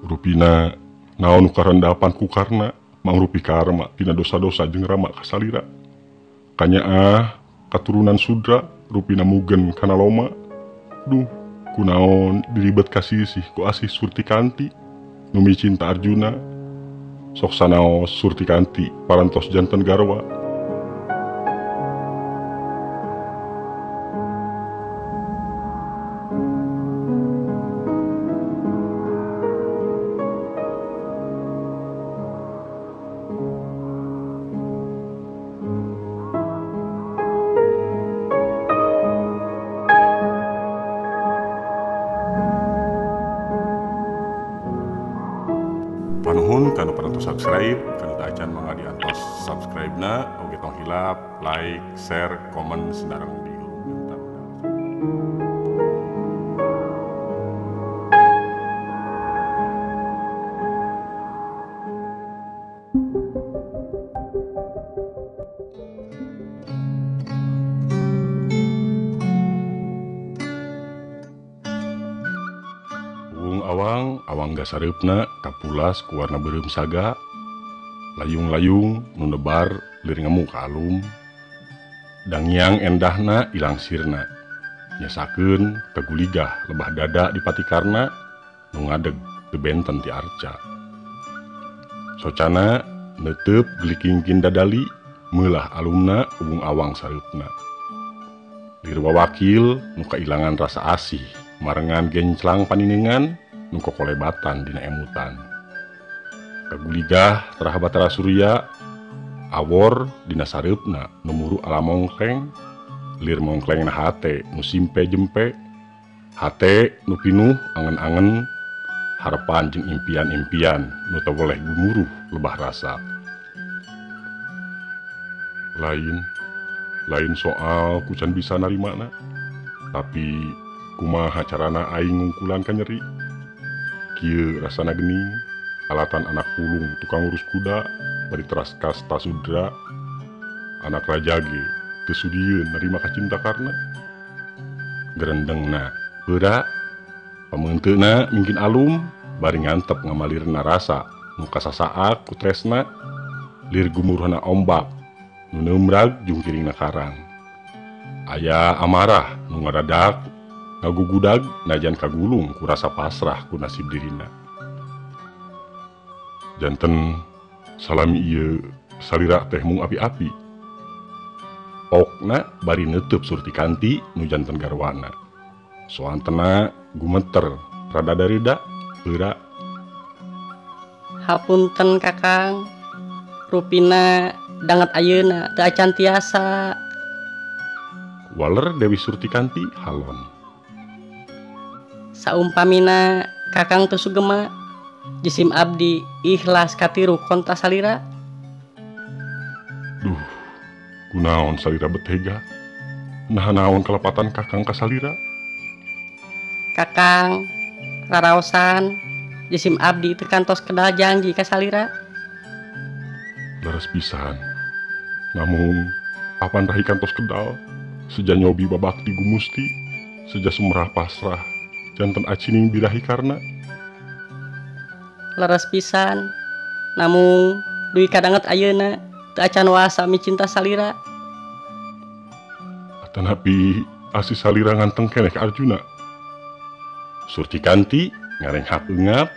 Rupina naon karendapan ku karna mangrupi karma tina dosa-dosa jeung rama kasalira. Kanya katurunan sudra rupina mugen kana loma. Duh, kunaon diribet kasisih ku asih Surtikanti numi cinta Arjuna. Sok sanaos Surtikanti parantos janten garwa. Panuhun kanu parantos subscribe kanu teu acan mangga diantos subscribe na oge tong hilap like share komen senarang di gentang. Awang gasareupna kapulas ku warna beureum saga. Layung-layung nu nebar lir ngemu ka alum. Dangyang endahna ilang sirna. Nyasakeun kaguligah lebah dada di patikarna nu ngadeg teu benten ti arca. Socana neuteup glikingkin dadali meulah alumna ubung awang sareupna. Lir wawakil nu kailangan rasa asih marengan genclang paninengan nu kokolebatan dina emutan. Kaguligah terah Batara Surya awor dina sareupna nu muru ala mongkleng. Lir mongklengna hate nu simpe jempe, hate nu pinuh angen-angen harapan jeung impian-impian nu teu boleh gumuruh lebah rasa. Lain soal ku can bisa narimana, tapi kumaha carana aing ngungkulan ka nyeri. Kieu rasana geuning, alatan anak pulung tukang urus kuda bari teras kasta sudra. Anak raja ge teu sudieun narima kacinta karna. Gerendengna beura, pameunteuna mingkin alum bari ngantep ngamalirna rasa nu kasasaak ku tresna. Lir gumuruhna ombak nu neumrag jeung kiringna karang. Aya amarah nu ngadadak ngagugudag najan kagulung ku rasa pasrah ku nasib dirina. Janten salami ieu salira teh mung api-api. Okna bari neutup Surtikanti nu janten garwana. Soantena gumeter rada darida beura. Hapunten Kakang, rupina danget ayeuna teu acan tiasa. Waler Dewi Surtikanti halon. Saumpamina Kakang teu sugema, jisim abdi ikhlas katiru konta salira. Duh, kunaon salira betega? Nah naon kelepatan Kakang ka salira? Kakang raraosan jisim abdi teu kantos kedal janji ka salira. Leres pisan. Namun apan rahi kantos kedal seja nyobi babakti gumusti, seja sumrah pasrah janten acining birahi karna. Leres pisan, namung duwi kadanget ayeuna teu acan wasa micinta salira. Atanapi asih salira nganteng keneh ka Arjuna. Surtikanti ngarenghap eungap,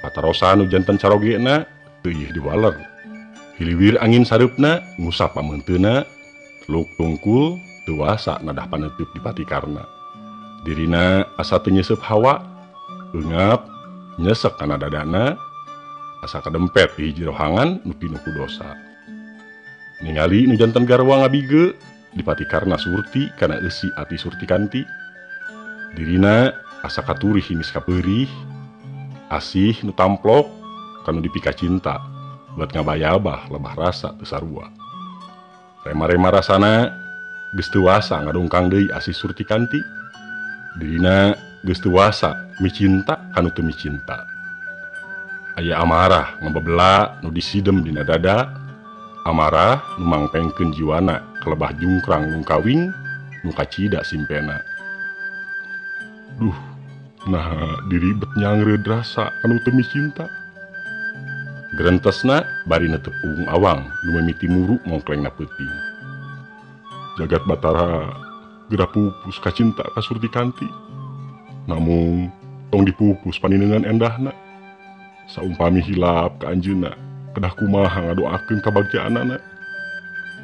patarosan nu janten carogena teu ieu diwaler. Hiliwir angin sareupna ngusap pameunteuna, teluk tungkul teu wasa nadah paneutup di patikarna. Dirina asa teu nyesep hawa, eungap nyesek kana dadana, asa kadempet di hiji rohangan nu pinuh ku dosa. Ningali nu janten garwa ngabige di patikarna Surti kana eusi ati Surtikanti. Dirina asa katurih hingis kapeurih, asih nu tamplok kanu dipika cinta buat ngabayabah lebah rasa teu sarua. Rema-rema rasana geus teu wasa ngadongkang deui asih Surtikanti. Dirina geus teu wasa micinta kanu teu micinta. Aya amarah ngabebela nu disidem dina dada, amarah nu mangpengkeun jiwana kelebah jungkrang nu kawing nu kacida simpena. Duh, Nah diribet nyangre rasa anu teu cinta. Gerentesna bari netep uung awang nu mimiti muru mongklengna peuting. Jagat Batara geura pupus ka cinta ka Surtikanti. Namun tong dipupus paninengan endahna. Saumpami hilap ka anjeunna, kedah kumaha ngadoakeun kabagjaanana.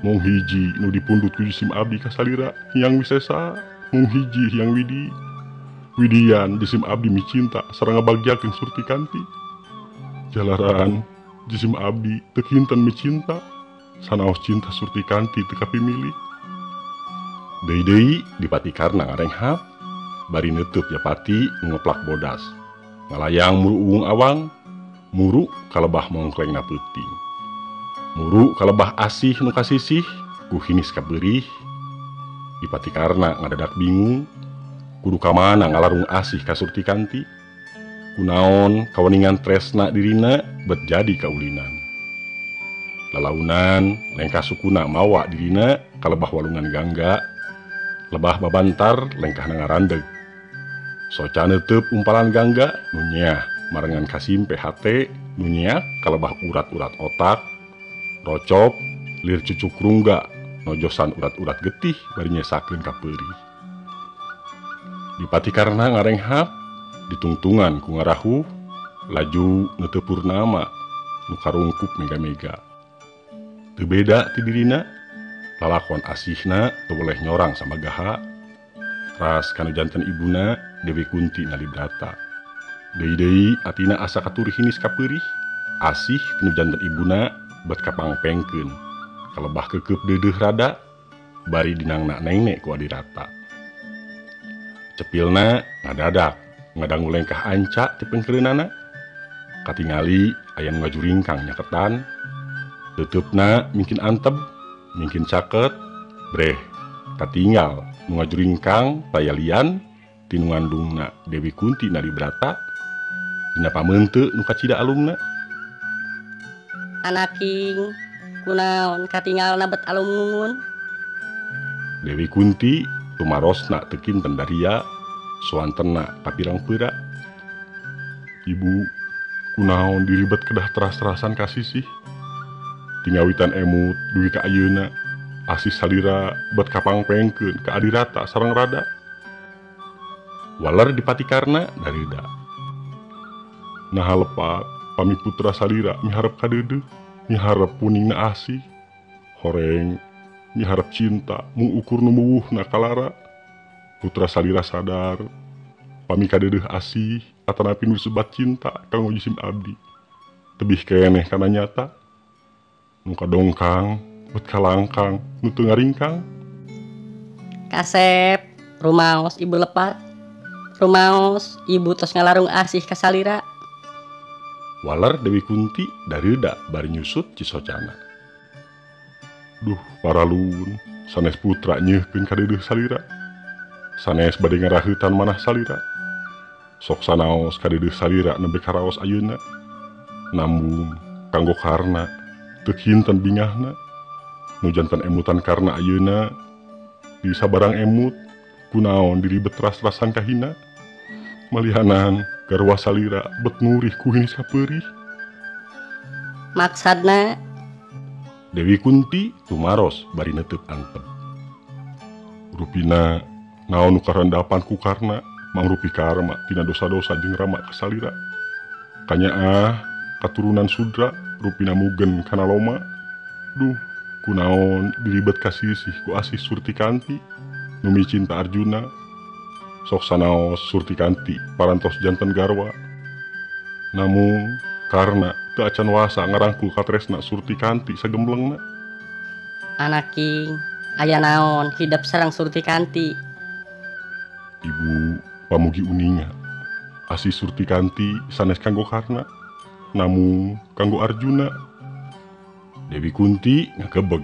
Mung hiji nu dipundut ku jisim abdi ka salira Hyang Wisesa, mung hiji Hyang Widi. Widian jisim abdi micinta sareng ngabagjakeun Surtikanti. Jalaran jisim abdi teu kinten micinta, sanaos cinta Surtikanti teu kapimilih. Deui-deui dipatikarna ngarenghap, bari neuteuk yapati ngeplak bodas. Ngalayang muru uung awang, muru kalebah mongklengna peuting. Muru kalebah asih nu kasisih, ku hinis kabeurih. Dipatikarna ngadadak bingung, kudu kamana ngalarung asih ka Surtikanti. Kunaon kaweningan tresna dirina bet jadi kaulinan. Lalaunan lengkah sukuna mawa dirina kalebah walungan gangga, lebah babantar lengkah ngarandeg. Soca neuteup umpalan gangga nu nyeah marengan kasimpe hate nu nyeak kalebah urat-urat otak, rocop, lir cucuk rungga, nojosan urat-urat getih bari nyesakeun ka peurih. Dipatikarna ngarenghap, ditungtungan ku ngarahu, laju neuteuk purnama nu karungkup mega-mega. Teu beda ti dirina, lalakon asihna teu boleh nyorang samagaha, ras kanu janten ibuna Dewi Kunti Nalibrata. Deui-deui atina asa katurih hinis kapeurih, asih tinu janten ibuna bet kapangpengkeun, kalebah keukeup deudeuh rada, bari dinangna nengnek ku Adirata. Cepilna ngadadak ngadangu lengkah anca ti pengkeureunana, katingali aya nu ngajuringkang nyaketan, teuteupna mungkin anteb, mungkin caket, breh katinggal nu ngajuringkang payalian tinu ngandungna Dewi Kunti Nalibrata dina pameunteuk nu kacida alumna. Anaking kunaon katinggalna bet alum ngungun. Dewi Kunti tumarosna teu kinten daria soantenna kapirang peura. Ibu, kunaon diribet kedah teras-terasan kasisih. Tingawitan emut dugi ka ayeuna, asih salira bet kapangpengkeun ka Adirata sareng rada. Waler dipatikarna darida. Nah lepat pami putra salira miharep kadeudeuh, miharep puningna asih, horeng miharep cinta mung ukur nu muwuhna kalara. Putra salira sadar pami kadeudeuh asih atanapi nu sebat cinta kanggo jisim abdi, tebih keneh kana nyata. Nu kadongkang bet kalangkang nu teu ngaringkang. Kasep, rumaos ibu lepat, rumaos ibu tos ngalarung asih ka salira. Waler Dewi Kunti dareuda bari nyusut cisocana. Duh paralun, sanes putra nyeuhkeun kadeudeuh salira, sanes bade ngaraheutan manah salira. Sok sanaos kadeudeuh salira nembe karaos ayeuna, namun kanggo karna teu kinten bingahna. Nu janten emutan karna ayeuna di sabarang emut, kunaon diribet ras-rasan kahina. Malihanan garwa salira bet nurih ku hinis kapeurih. Maksadna Dewi Kunti tumaros bari neuteuk antep. Rupina naon nu karendapan ku karna mangrupi karma tina dosa-dosa jeung rama ka salira. Kanyaah katurunan Sudra rupina mugen kana loma. Duh, kunaon diribet kasisih ku asih Surtikanti nu micinta Arjuna. Sok sanaos Surtikanti parantos janten garwa, namun karena teu acan wasa ngarangkul katresna Surtikanti sagemblengna. anaking aya naon hidep sareng Surtikanti. Ibu pamugi uninga, asih Surtikanti sanes kanggo karna, namun kanggo Arjuna. Dewi Kunti ngakebeg,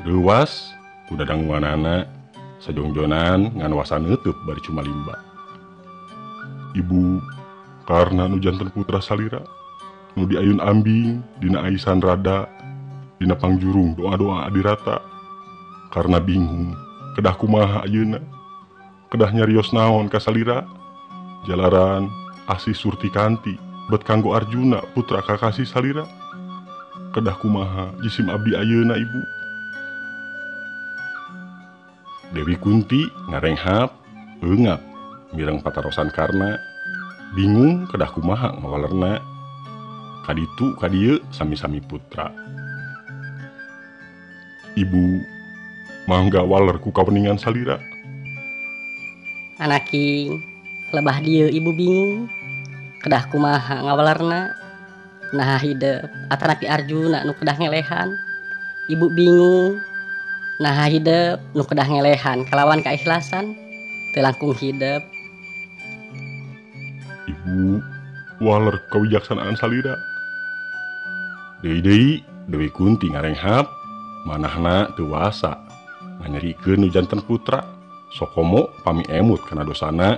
reuwas ku dadanguanana sajongjonan ngan wasa neuteuk bari cuma limba. Ibu, karena nu janten putra salira, nu diayun ambing dina aisan rada, dina pangjurung doa-doa Adirata, karena bingung kedah kumaha ayeuna, kedah nyarios naon ka salira, jalaran asih Surtikanti bet kanggo Arjuna putra Kakasi salira. Kedah kumaha jisim abdi ayeuna ibu. Dewi Kunti ngarenghap eungap mireng patarosan karna bingung kedah kumaha ngawalerna. Kaditu kadieu sami-sami putra. Ibu mangga waler ku kaweningan salira. Anaking lebah dieu ibu bingung kedah kumaha ngawalerna. Nah hidup atanapi Arjuna nu kedah ngelehan. Ibu bingung nah hidup nu kedah ngelehan kalawan keikhlasan teu langkung hidup. Ibu waler kawijaksanaan salira. Dewi Kunti ngarenghap manahna teu wasa nganyerikeun nu janten putra sokomo pami emut kana dosana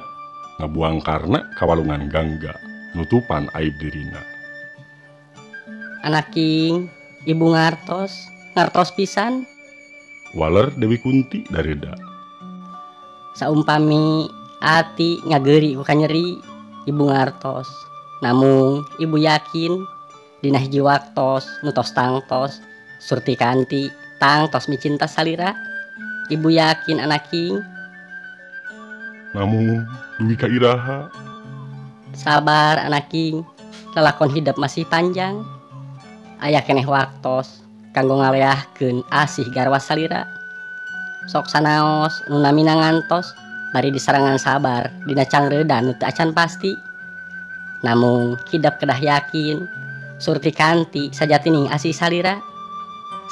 ngabuang karna kawalungan gangga nutupan aib dirina. Anaking ibu ngartos pisan. Waler Dewi Kunti dareda. Saumpami ati ngageuri ku kanyeri ibu ngartos. Namun ibu yakin dina hiji waktos nu tos tangtos Surtikanti tangtos micinta salira. Ibu yakin anaking. Namun dugi ka iraha. Sabar anaking, lelakon hidup masih panjang. Aya keneh waktos kanggo ngaleahkeun asih garwa salira. Sok sanaos nu namina ngantos bari disarangan sabar dina cangreudan nu teu acan pasti. Namun hidup kedah yakin Surtikanti sajatining asih salira.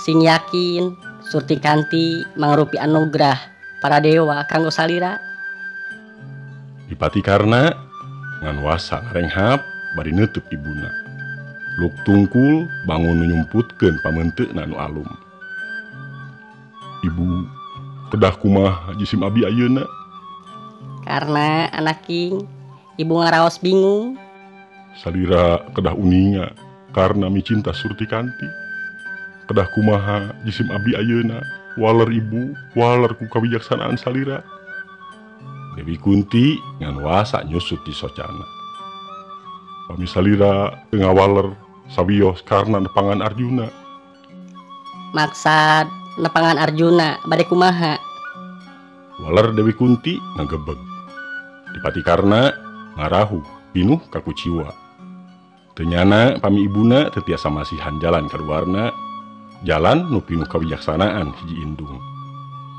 Sing yakin Surtikanti mangrupi anugrah para dewa kanggo salira. Dipati karna ngan wasa ngarenghap bari neuteuk ibuna. Luk tungkul bangun nyumputkeun pamenteuna nu alum. Ibu kedah kumaha jisim abi ayeuna. Karena anaking ibu ngaraos bingung. Salira kedah uninga karena micinta Surtikanti. Kedah kumaha jisim abdi ayeuna waler ibu waler ku kawijaksanaan salira. Dewi Kunti ngan wasa nyusut di socana. Pami salira teu ngawaler sawios karna nepangan Arjuna. Maksad nepangan Arjuna bade kumaha? Waler Dewi Kunti ngagebeg. Dipati karna ngarahu pinuh kakuciwa. Ternyana pami ibuna teu tiasa masihan jalan kaluarna. Jalan nu pinuh kawijaksanaan hiji indung.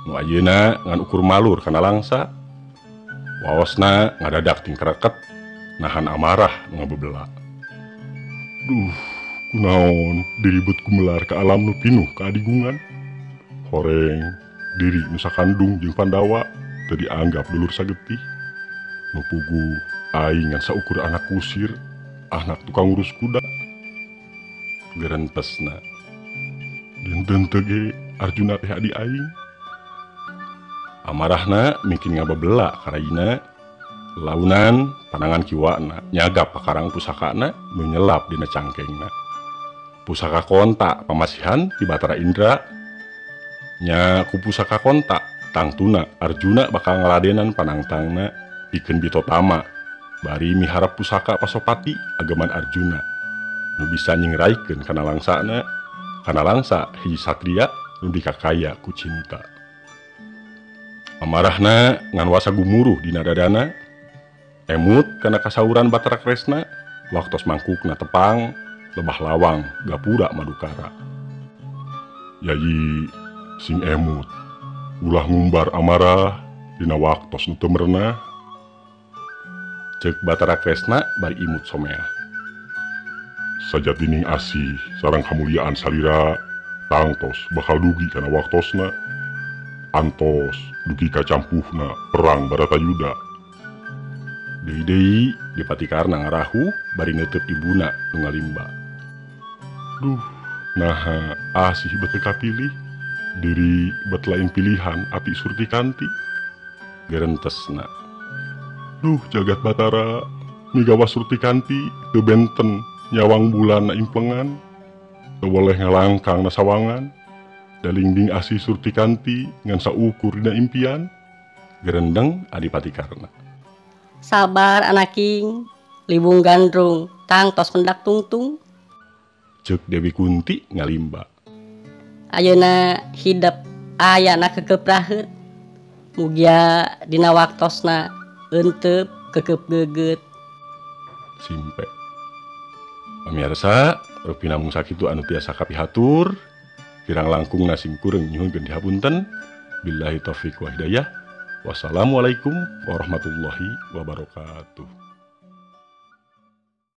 Nu ayeuna ngan ukur malur kana langsa. Waosna ngadadak tingkreket nahan amarah nu ngabebela. Duh, kunaon diribut gumelar ka alam nu pinuh kaadigungan. Horeng diri nu sakandung jeung Pandawa teu dianggap dulur sagetih. Nu puguh aing ngan saukur anak kusir, anak tukang urus kuda. Gerentesna dinten teu ge Arjuna teh adi aing. Amarahna mungkin ngababela karayina. Launan panangan kiwana nyagap pakarang pusakana nu nyelap dina cangkengna. Pusaka kontak pamasihan ti Batara Indra. Nya ku pusaka kontak tangtuna Arjuna bakal ngeladenan panangtangna pikeun Bitotama bari miharap pusaka Pasopati ageman Arjuna nu bisa nyingraikeun kana langsana. Kana langsa hiji satria nu dikakaya ku cinta. Amarahna ngan wasa gumuruh dina dadana. Emut kana kasauran Batara Kresna waktos mangkukna tepang lebah lawang gapura madukara. Yayi sing emut ulah ngumbar amarah dina waktos nu teu merenah. Ceuk Batara Kresna bari imut somea. Sajatining asih sareng kamuliaan salira tangtos bakal dugi kana waktosna. Antos dugi kacampuhna perang Baratayuda. Deui dipati karna ngarahu bari neuteuk ibuna nu ngalimba. Duh, naha asih beuteuk kapilih diri bet lain pilihan api Surtikanti. Gerentesna. Duh jagat Batara migawa Surtikanti teu benten nyawang bulan na implengan. Teu boleh ngalangkang na sawangan. Dalingding asih Surtikanti ngan saukur dina impian. Gerendeng adipati karna. Sabar anaking, libung gandrung, tangtos pendak tungtung. Cek Dewi Kunti ngalimba. Ayeuna hidup ayana kekepraheut. Mugia dina waktosna euteup kekeup geugeut. Simpe. Pamirsa, rupi namung sakitu anu tiasa kapihatur. Kirang langkung nasing kureng nyuhunkeun dihapunten. Billahi taufiq wa hidayah. Wassalamualaikum warahmatullahi wabarakatuh.